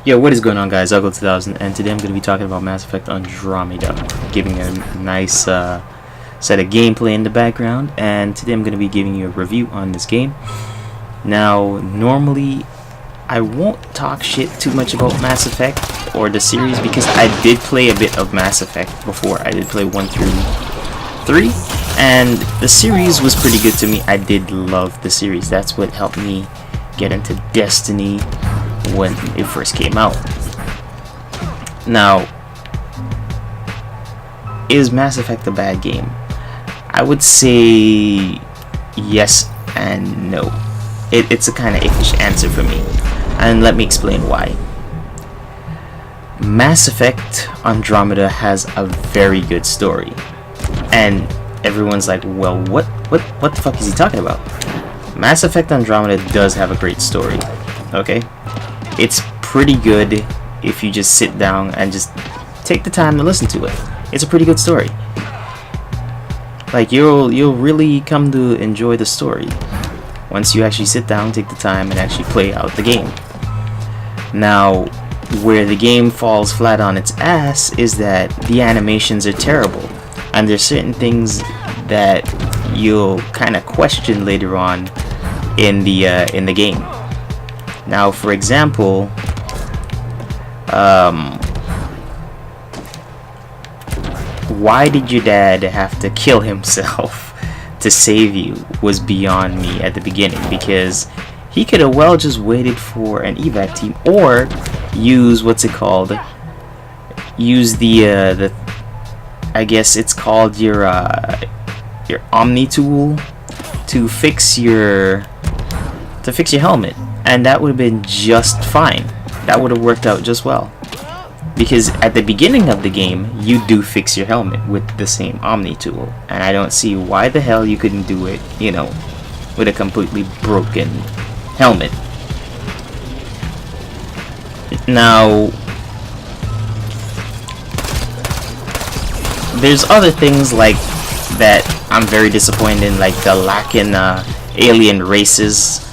Yo, what is going on, guys? Untitled, and today I'm going to be talking about Mass Effect Andromeda, giving a nice set of gameplay in the background, and today I'm going to be giving you a review on this game. Now, normally, I won't talk shit too much about Mass Effect or the series because I did play a bit of Mass Effect before. I did play 1 through 3, and the series was pretty good to me. I did love the series. That's what helped me get into Destiny when it first came out. Now, is Mass Effect a bad game? I would say yes and no. It's a kind of iffish answer for me, and let me explain why. Mass Effect Andromeda has a very good story, and everyone's like, well, what the fuck is he talking about? Mass Effect Andromeda does have a great story, okay? It's pretty good if you just sit down and just take the time to listen to it. It's a pretty good story. Like, you'll really come to enjoy the story once you actually sit down, take the time, and actually play out the game. Now, where the game falls flat on its ass is that the animations are terrible, and there's certain things that you'll kind of question later on in the game. Now, for example, why did your dad have to kill himself to save you was beyond me at the beginning, because he could have well just waited for an evac team, or use use the I guess it's called your Omni tool to fix your helmet, and that would have been just fine. That would have worked out just well, because at the beginning of the game you do fix your helmet with the same Omni tool, and I don't see why the hell you couldn't do it, you know, with a completely broken helmet. Now, there's other things like that I'm very disappointed in, like the lack in alien races,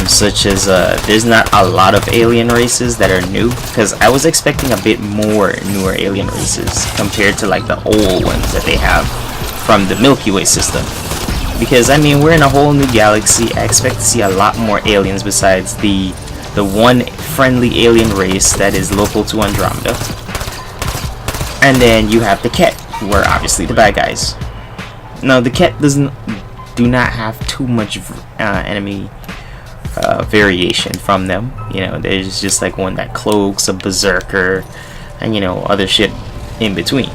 such as there's not a lot of alien races that are new, because I was expecting a bit more newer alien races compared to like the old ones that they have from the Milky Way system. Because I mean, we're in a whole new galaxy. I expect to see a lot more aliens besides the one friendly alien race that is local to Andromeda. And then you have the Ket, who are obviously the bad guys. Now, the Ket do not have too much enemy variation from them. You know, there's just like one that cloaks, a berserker, and you know, other shit in between,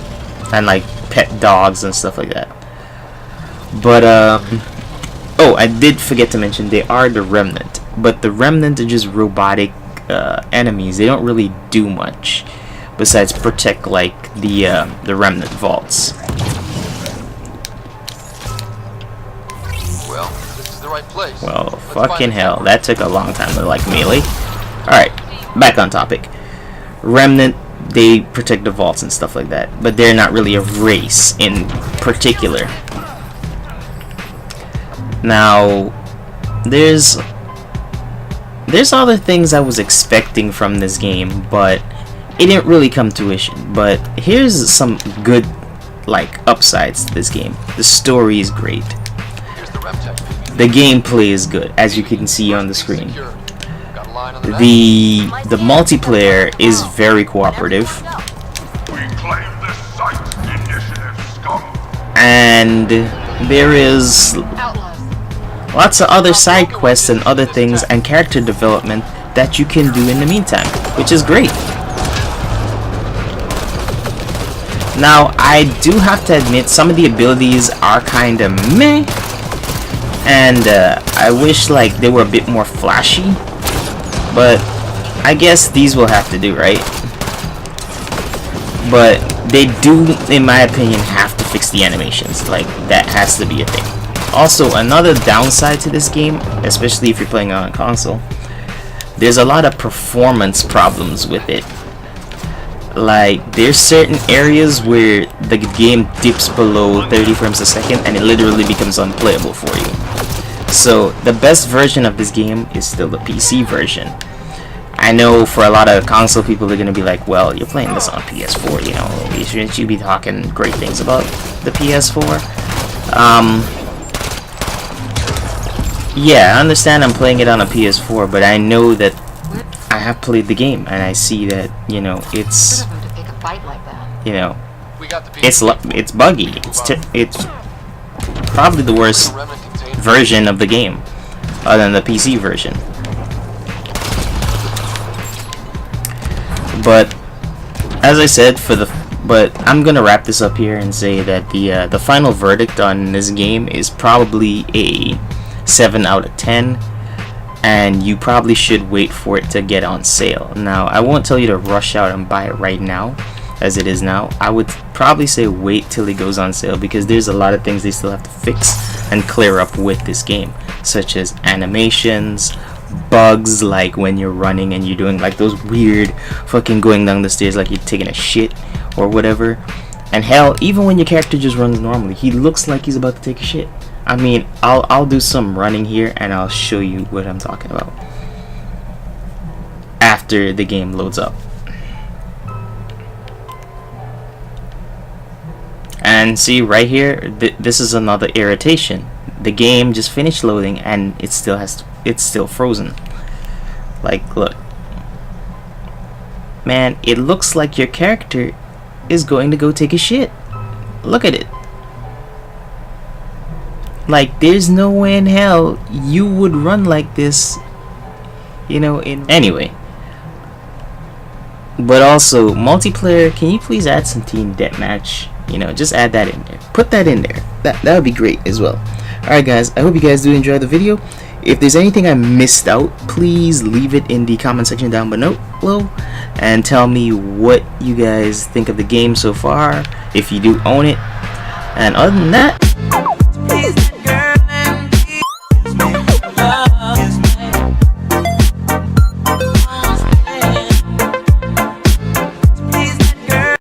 and like pet dogs and stuff like that. But oh, I did forget to mention, they are the Remnant, but the Remnant are just robotic enemies. They don't really do much besides protect like the Remnant vaults. Well, this is the right place. Well, fucking hell, that took a long time to like melee. Alright, back on topic. Remnant, they protect the vaults and stuff like that, but they're not really a race in particular. Now, there's other things I was expecting from this game, but it didn't really come to fruition. But here's some good, like, upsides to this game. The story is great. The gameplay is good, as you can see on the screen. The multiplayer is very cooperative, and there is lots of other side quests and other things and character development that you can do in the meantime, which is great. Now, I do have to admit, some of the abilities are kind of meh, and I wish like they were a bit more flashy, but I guess these will have to do, right? But they do, in my opinion, have to fix the animations. Like, that has to be a thing. Also, another downside to this game, especially if you're playing on a console, there's a lot of performance problems with it. Like, there's certain areas where the game dips below 30 frames a second and it literally becomes unplayable for you. So the best version of this game is still the PC version. I know for a lot of console people, they're gonna be like, well, you're playing this on PS4, you know, shouldn't you be talking great things about the PS4? Yeah, I understand I'm playing it on a PS4, but I know that I have played the game, and I see that, you know, it's, you know, it's buggy. It's probably the worst version of the game, other than the PC version. But as I said, but I'm gonna wrap this up here and say that the final verdict on this game is probably a 7 out of 10, and you probably should wait for it to get on sale. Now, I won't tell you to rush out and buy it right now, as it is now. I would probably say wait till it goes on sale, because there's a lot of things they still have to fix and clear up with this game, such as animations, bugs, like when you're running and you're doing like those weird fucking going down the stairs like you're taking a shit or whatever. And hell, even when your character just runs normally, he looks like he's about to take a shit. I mean, I'll do some running here and I'll show you what I'm talking about after the game loads up. And see right here, this is another irritation. The game just finished loading and it's still frozen. Like, look, man, it looks like your character is going to go take a shit. Look at it. Like, there's no way in hell you would run like this, you know. Anyway, but also multiplayer, can you please add some team deathmatch? You know, just add that in there, put that in there. That would be great as well. Alright guys, I hope you guys do enjoy the video. If there's anything I missed out, please leave it in the comment section down below and tell me what you guys think of the game so far, if you do own it. And other than that,